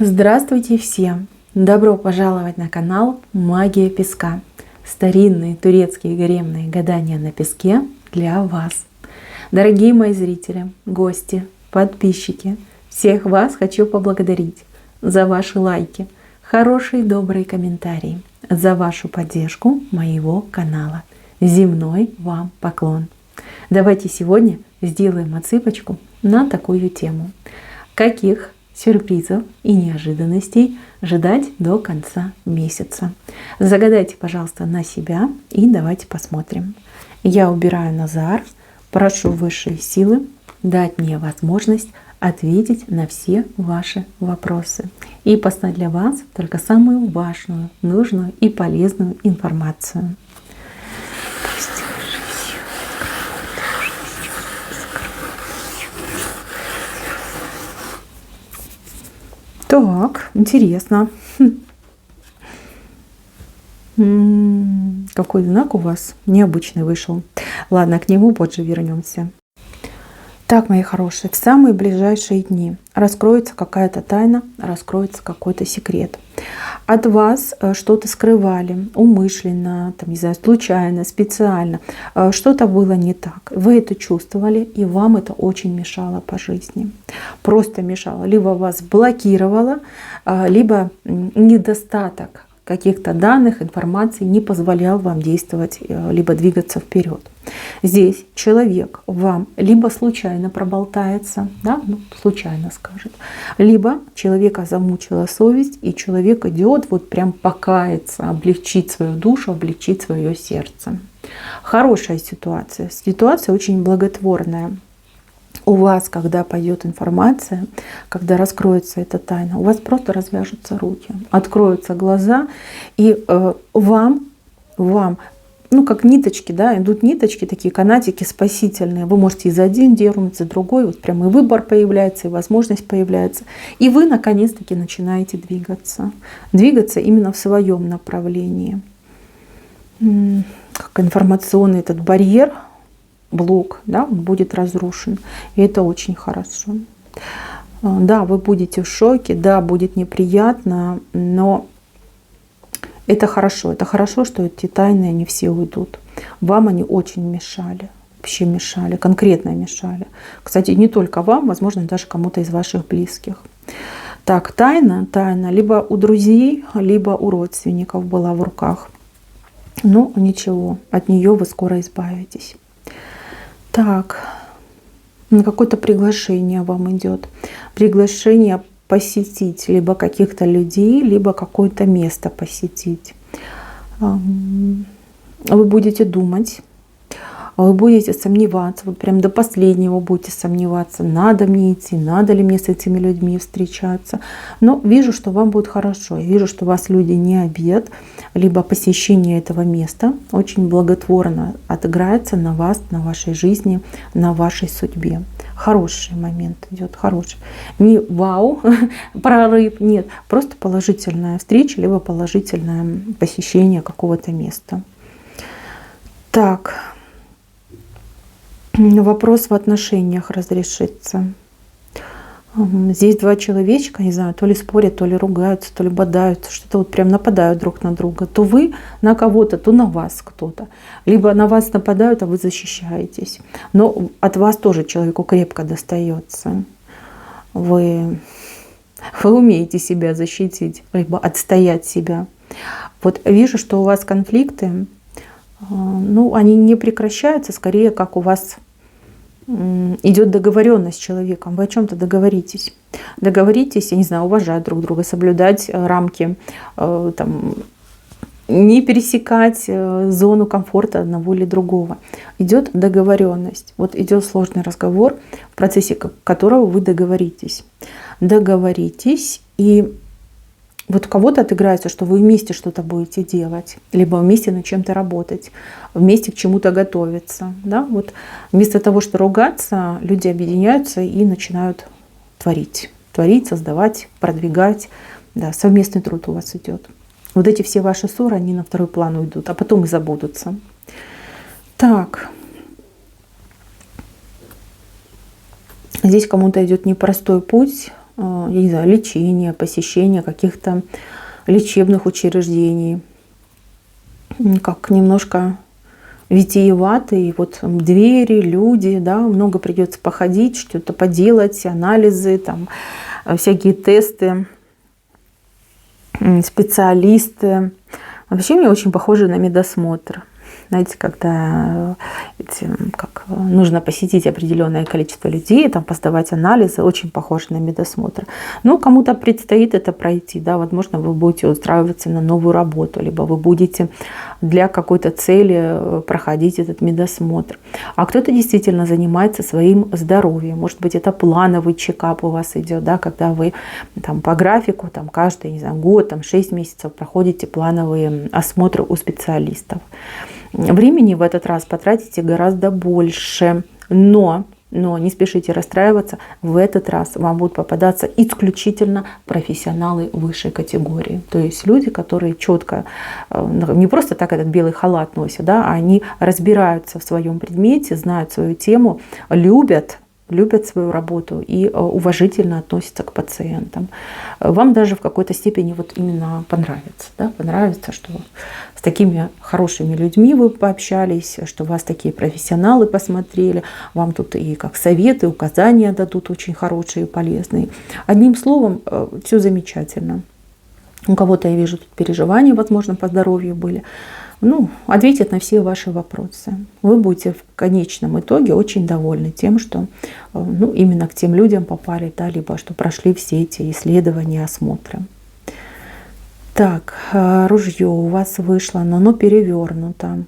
Здравствуйте всем! Добро пожаловать на канал Магия Песка. Старинные турецкие гаремные гадания на песке для вас. Дорогие мои зрители, гости, подписчики, всех вас хочу поблагодарить за ваши лайки, хорошие добрые комментарии, за вашу поддержку моего канала. Земной вам поклон! Давайте сегодня сделаем отсыпочку на такую тему. Каких сюрпризов и неожиданностей ждать до конца месяца? Загадайте, пожалуйста, на себя и давайте посмотрим. Я убираю Назар, прошу высшие силы дать мне возможность ответить на все ваши вопросы и послать для вас только самую важную, нужную и полезную информацию. Так, интересно. Какой знак у вас необычный вышел. Ладно, к нему позже вернемся. Так, мои хорошие, в самые ближайшие дни раскроется какая-то тайна, раскроется какой-то секрет. От вас что-то скрывали, умышленно, там, не знаю, случайно, специально. Что-то было не так. Вы это чувствовали, и вам это очень мешало по жизни. Просто мешало. Либо вас блокировало, либо недостаток каких-то данных, информации не позволял вам действовать, либо двигаться вперед. Здесь человек вам либо случайно проболтается, да, случайно скажет, либо человека замучила совесть, и человек идет вот прям покаяться, облегчить свою душу, облегчить свое сердце. Хорошая ситуация, ситуация очень благотворная. У вас, когда пойдет информация, когда раскроется эта тайна, у вас просто развяжутся руки, откроются глаза, и вам, ну как ниточки, да, идут ниточки, такие канатики спасительные. Вы можете и за один дернуть, за другой, вот прям и выбор появляется, и возможность появляется. И вы наконец-таки начинаете двигаться. Двигаться именно в своем направлении. Как информационный этот барьер, блок, да, он будет разрушен. И это очень хорошо. Да, вы будете в шоке, да, будет неприятно, но это хорошо. Это хорошо, что эти тайны, они все уйдут. Вам они очень мешали. Вообще мешали, конкретно мешали. Кстати, не только вам, возможно, даже кому-то из ваших близких. Так, тайна либо у друзей, либо у родственников была в руках. Но ничего, от нее вы скоро избавитесь. Так, какое-то приглашение вам идет. Приглашение посетить либо каких-то людей, либо какое-то место посетить. Вы будете думать, вы будете сомневаться, вот прям до последнего будете сомневаться, надо мне идти, надо ли мне с этими людьми встречаться. Но вижу, что вам будет хорошо. Я вижу, что вас люди не обидят, либо посещение этого места очень благотворно отыграется на вас, на вашей жизни, на вашей судьбе. Хороший момент идет, хороший. Не вау, прорыв, нет, просто положительная встреча, либо положительное посещение какого-то места. Так, вопрос в отношениях разрешится. Здесь два человечка, не знаю, то ли спорят, то ли ругаются, то ли бодаются, что-то вот прям нападают друг на друга. То вы на кого-то, то на вас кто-то. Либо на вас нападают, а вы защищаетесь. Но от вас тоже человеку крепко достается. Вы умеете себя защитить, либо отстоять себя. Вот вижу, что у вас конфликты, ну, они не прекращаются, скорее, как у вас идет договоренность с человеком, вы о чем-то договоритесь. Договоритесь, я не знаю, уважать друг друга, соблюдать рамки, там, не пересекать зону комфорта одного или другого. Идет договоренность. Вот идет сложный разговор, в процессе которого вы договоритесь. Договоритесь, и вот у кого-то отыграется, что вы вместе что-то будете делать, либо вместе над чем-то работать, вместе к чему-то готовиться. Да? Вот вместо того, что ругаться, люди объединяются и начинают творить. Творить, создавать, продвигать. Да, совместный труд у вас идет. Вот эти все ваши ссоры, они на второй план уйдут, а потом и забудутся. Так. Здесь кому-то идет непростой путь, я не знаю, лечения, посещения каких-то лечебных учреждений. Как немножко витиеватые, вот двери, люди, да, много придется походить, что-то поделать, анализы, там, всякие тесты, специалисты. Вообще мне очень похоже на медосмотр. Знаете, когда нужно посетить определенное количество людей, там, посдавать анализы, очень похоже на медосмотр. Но кому-то предстоит это пройти. Да? Возможно, вы будете устраиваться на новую работу, либо вы будете для какой-то цели проходить этот медосмотр. А кто-то действительно занимается своим здоровьем. Может быть, это плановый чекап у вас идет, да? Когда вы там, по графику там, каждый, не знаю, год, там, 6 месяцев проходите плановые осмотры у специалистов. Времени в этот раз потратите гораздо больше, но не спешите расстраиваться, в этот раз вам будут попадаться исключительно профессионалы высшей категории. То есть люди, которые четко, не просто так этот белый халат носят, да, а они разбираются в своем предмете, знают свою тему, любят свою работу и уважительно относятся к пациентам. Вам даже в какой-то степени вот именно понравится. Да? Понравится, что с такими хорошими людьми вы пообщались, что вас такие профессионалы посмотрели, вам тут и как советы, указания дадут очень хорошие и полезные. Одним словом, все замечательно. У кого-то, я вижу, тут переживания, возможно, по здоровью были. Ответят на все ваши вопросы. Вы будете в конечном итоге очень довольны тем, что именно к тем людям попали, да, либо что прошли все эти исследования, осмотры. Так, ружье у вас вышло, но оно перевернуто.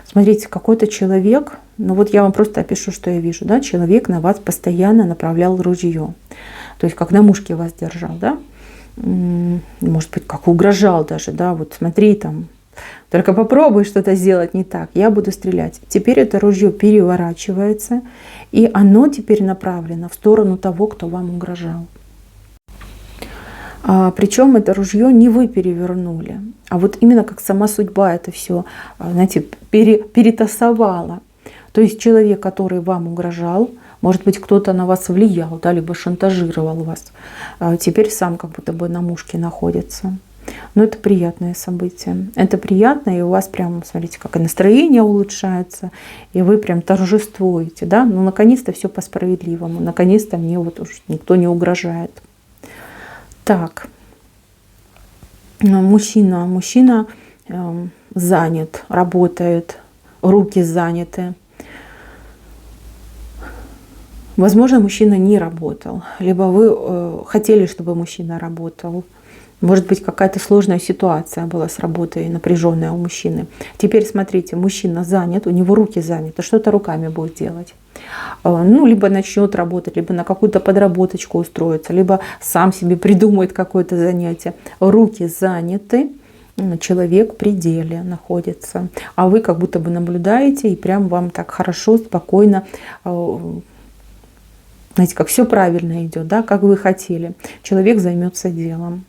Смотрите, какой-то человек, вот я вам просто опишу, что я вижу, да, человек на вас постоянно направлял ружье. То есть как на мушке вас держал, да, может быть, как угрожал даже, да, вот смотри там, только попробуй что-то сделать не так, я буду стрелять. Теперь это ружье переворачивается, и оно теперь направлено в сторону того, кто вам угрожал. Причем это ружье не вы перевернули, а вот именно как сама судьба это все, знаете, перетасовала. То есть человек, который вам угрожал, может быть, кто-то на вас влиял, да, либо шантажировал вас, теперь сам как будто бы на мушке находится. Но это приятное событие. Это приятно, и у вас прям, смотрите, как и настроение улучшается, и вы прям торжествуете, да, наконец-то все по-справедливому, наконец-то мне вот уж никто не угрожает. Так, мужчина занят, работает, руки заняты. Возможно, мужчина не работал, либо вы хотели, чтобы мужчина работал. Может быть, какая-то сложная ситуация была с работой, напряженная у мужчины. Теперь смотрите, мужчина занят, у него руки заняты, что-то руками будет делать. Либо начнет работать, либо на какую-то подработочку устроится, либо сам себе придумает какое-то занятие. Руки заняты, человек в пределе находится. А вы как будто бы наблюдаете, и прям вам так хорошо, спокойно, знаете, как все правильно идет, да, как вы хотели. Человек займется делом.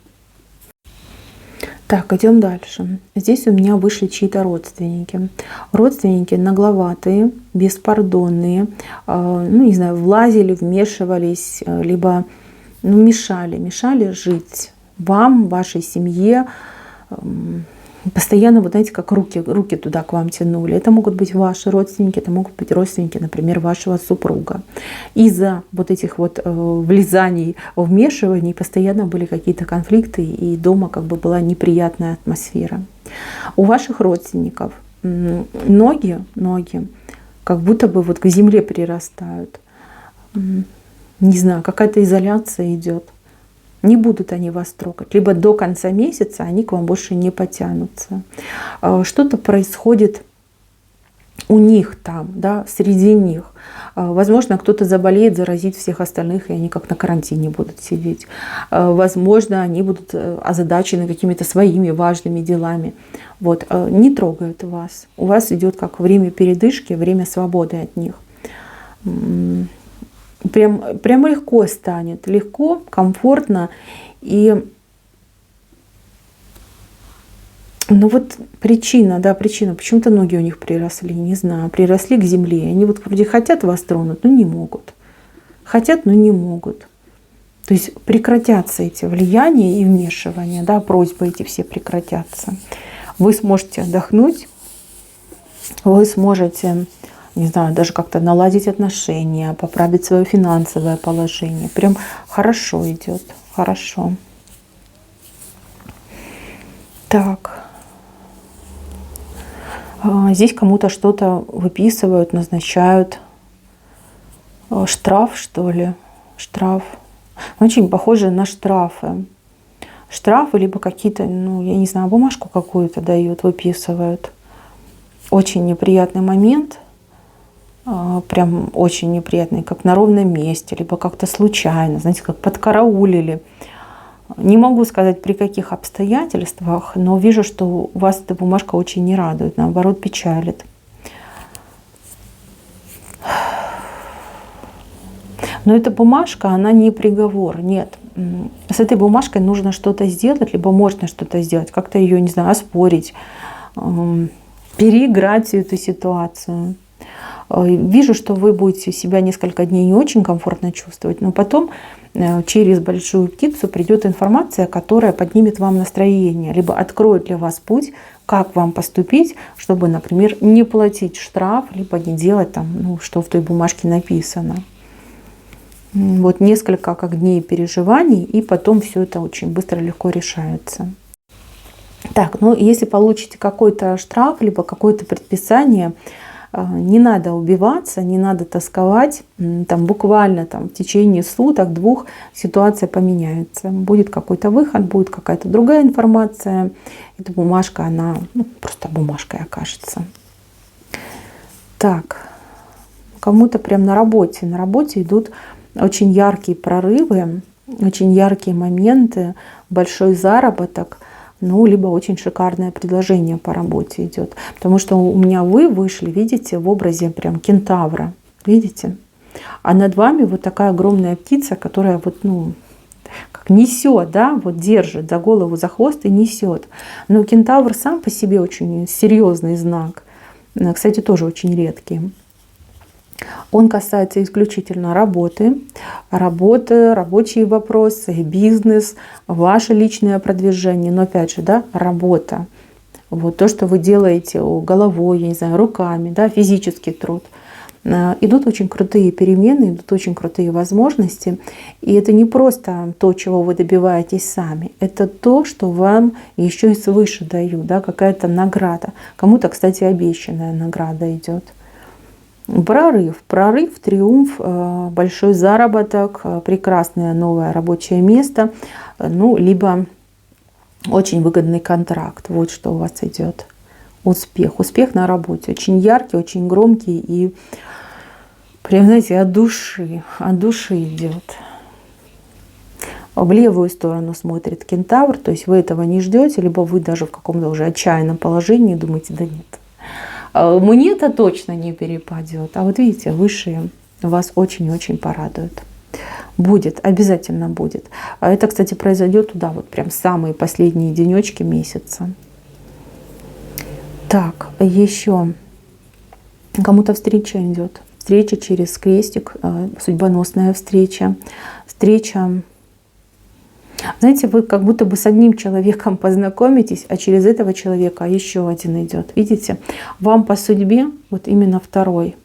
Так, идем дальше. Здесь у меня вышли чьи-то родственники. Родственники нагловатые, беспардонные, не знаю, влазили, вмешивались, либо мешали жить вам, вашей семье. Постоянно, вот знаете, как руки туда к вам тянули. Это могут быть ваши родственники, это могут быть родственники, например, вашего супруга. Из-за вот этих вот влезаний, вмешиваний постоянно были какие-то конфликты, и дома как бы была неприятная атмосфера. У ваших родственников ноги как будто бы вот к земле прирастают. Не знаю, какая-то изоляция идет. Не будут они вас трогать. Либо до конца месяца они к вам больше не потянутся. Что-то происходит у них там, да, среди них. Возможно, кто-то заболеет, заразит всех остальных, и они как на карантине будут сидеть. Возможно, они будут озадачены какими-то своими важными делами. Вот. Не трогают вас. У вас идет как время передышки, время свободы от них. Прям легко станет, легко, комфортно. И вот причина, почему-то ноги у них приросли, не знаю, приросли к земле. Они вот вроде хотят вас тронуть, но не могут. Хотят, но не могут. То есть прекратятся эти влияния и вмешивания, да, просьбы эти все прекратятся. Вы сможете отдохнуть, вы сможете, не знаю, даже как-то наладить отношения, поправить свое финансовое положение. Прям хорошо идет, хорошо. Так. Здесь кому-то что-то выписывают, назначают. Штраф, что ли? Штраф. Очень похоже на штрафы. Штрафы, либо какие-то, ну, я не знаю, бумажку какую-то дают, выписывают. Очень неприятный момент. Прям очень неприятный, как на ровном месте, либо как-то случайно, знаете, как подкараулили. Не могу сказать, при каких обстоятельствах, но вижу, что вас эта бумажка очень не радует, наоборот, печалит. Но эта бумажка, она не приговор, нет. С этой бумажкой нужно что-то сделать, либо можно что-то сделать, как-то ее, не знаю, оспорить, переиграть всю эту ситуацию. Вижу, что вы будете себя несколько дней не очень комфортно чувствовать, но потом через большую птицу придет информация, которая поднимет вам настроение, либо откроет для вас путь, как вам поступить, чтобы, например, не платить штраф, либо не делать там, ну, что в той бумажке написано. Вот несколько как дней переживаний, и потом все это очень быстро, легко решается. Так, ну если получите какой-то штраф, либо какое-то предписание, не надо убиваться, не надо тосковать. Там буквально там, в течение суток, 2 ситуация поменяется. Будет какой-то выход, будет какая-то другая информация. Эта бумажка, она просто бумажкой окажется. Так, кому-то прям на работе идут очень яркие прорывы, очень яркие моменты, большой заработок. Ну, либо очень шикарное предложение по работе идет. Потому что у меня вы вышли, видите, в образе прям кентавра. Видите? А над вами вот такая огромная птица, которая вот, ну, как несет, да, вот держит за голову, за хвост и несет. Но кентавр сам по себе очень серьезный знак. Кстати, тоже очень редкий. Он касается исключительно работы, рабочие вопросы, бизнес, ваше личное продвижение. Но опять же, да, работа. Вот то, что вы делаете головой, я не знаю, руками, да, физический труд. Идут очень крутые перемены, идут очень крутые возможности. И это не просто то, чего вы добиваетесь сами. Это то, что вам еще и свыше дают, да, какая-то награда. Кому-то, кстати, обещанная награда идет. Прорыв, триумф, большой заработок, прекрасное новое рабочее место, ну, либо очень выгодный контракт. Вот что у вас идет. Успех на работе. Очень яркий, очень громкий и прям, знаете, от души идет. В левую сторону смотрит кентавр, то есть вы этого не ждете, либо вы даже в каком-то уже отчаянном положении думаете, да нет. Мне-то точно не перепадет. А вот видите, высшие вас очень-очень порадуют. Будет, обязательно будет. Это, кстати, произойдет туда, вот прям самые последние денечки месяца. Так, еще кому-то встреча идет. Встреча через крестик, судьбоносная встреча. Встреча. Знаете, вы как будто бы с одним человеком познакомитесь, а через этого человека еще один идет. Видите, вам по судьбе вот именно второй.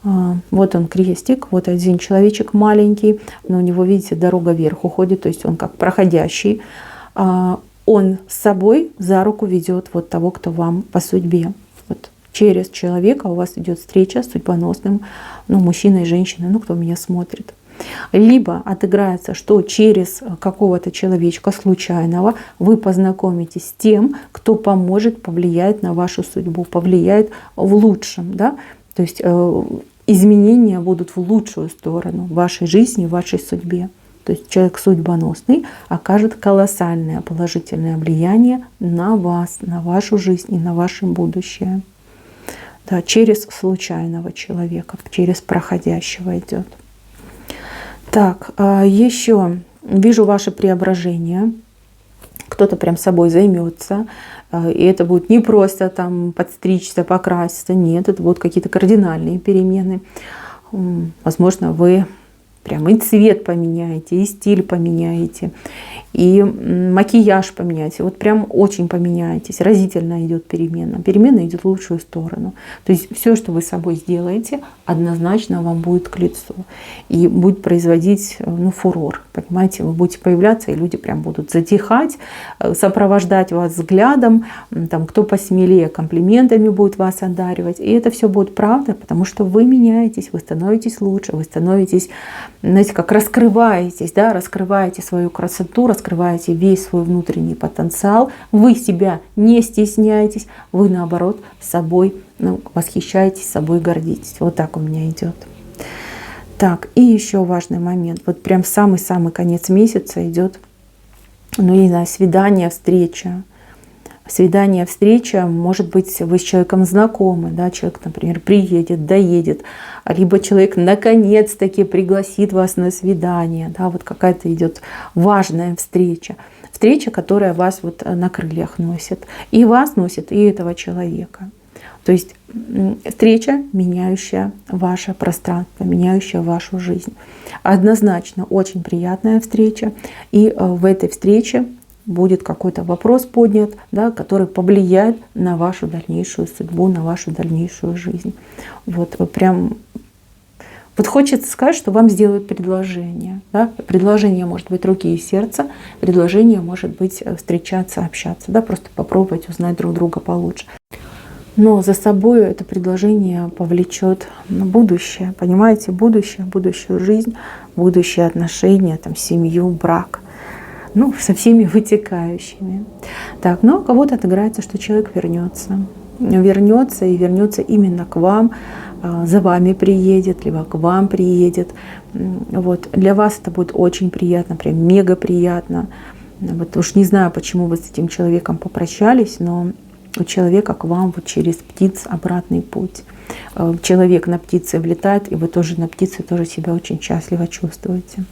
Вот он крестик, вот один человечек маленький, но у него, видите, дорога вверх уходит, то есть он как проходящий. Он с собой за руку ведет вот того, кто вам по судьбе. Вот через человека у вас идет встреча с судьбоносным, ну, мужчиной, женщиной, ну, кто меня смотрит. Либо отыграется, что через какого-то человечка случайного вы познакомитесь с тем, кто поможет, повлияет на вашу судьбу, повлияет в лучшем. Да? То есть изменения будут в лучшую сторону в вашей жизни, в вашей судьбе. То есть человек судьбоносный окажет колоссальное положительное влияние на вас, на вашу жизнь и на ваше будущее. Да, через случайного человека, через проходящего идет. Так, еще вижу ваше преображение. Кто-то прям собой займется. И это будет не просто там подстричься, покраситься. Нет, это будут какие-то кардинальные перемены. Возможно, вы Прям и цвет поменяете, и стиль поменяете, и макияж поменяете. Вот прям очень поменяетесь. Разительно идет перемена. Перемена идет в лучшую сторону. То есть все, что вы с собой сделаете, однозначно вам будет к лицу. И будет производить фурор. Понимаете, вы будете появляться, и люди прям будут затихать, сопровождать вас взглядом. Там, кто посмелее, комплиментами будет вас одаривать. И это все будет правда, потому что вы меняетесь, вы становитесь лучше, вы становитесь, знаете, как раскрываетесь, да, раскрываете свою красоту, раскрываете весь свой внутренний потенциал, вы себя не стесняетесь, вы наоборот собой восхищаетесь, собой гордитесь. Вот так у меня идет. Так, и еще важный момент. Вот прям в самый-самый конец месяца идет, не знаю, свидание, встреча. Свидание, встреча, может быть, вы с человеком знакомы, да, человек, например, приедет, доедет, либо человек наконец-таки пригласит вас на свидание, да, вот какая-то идет важная встреча. Встреча, которая вас вот на крыльях носит. И вас носит, и этого человека. То есть встреча, меняющая ваше пространство, меняющая вашу жизнь. Однозначно очень приятная встреча. И в этой встрече будет какой-то вопрос поднят, да, который повлияет на вашу дальнейшую судьбу, на вашу дальнейшую жизнь. Вот прям вот хочется сказать, что вам сделают предложение. Да? Предложение может быть руки и сердца, предложение может быть встречаться, общаться, да, просто попробовать узнать друг друга получше. Но за собой это предложение повлечет будущее, понимаете, будущее, будущую жизнь, будущие отношения, там, семью, брак. Со всеми вытекающими. Так, но кого-то отыграется, что человек вернется. Вернется и вернется именно к вам, за вами приедет, либо к вам приедет. Вот. Для вас это будет очень приятно, прям мега приятно. Вот уж не знаю, почему вы с этим человеком попрощались, но у человека к вам вот через птиц обратный путь. Человек на птице влетает, и вы тоже на птице тоже себя очень счастливо чувствуете.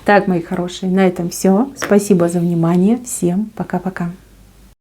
Так, мои хорошие, на этом все. Спасибо за внимание. Всем пока-пока.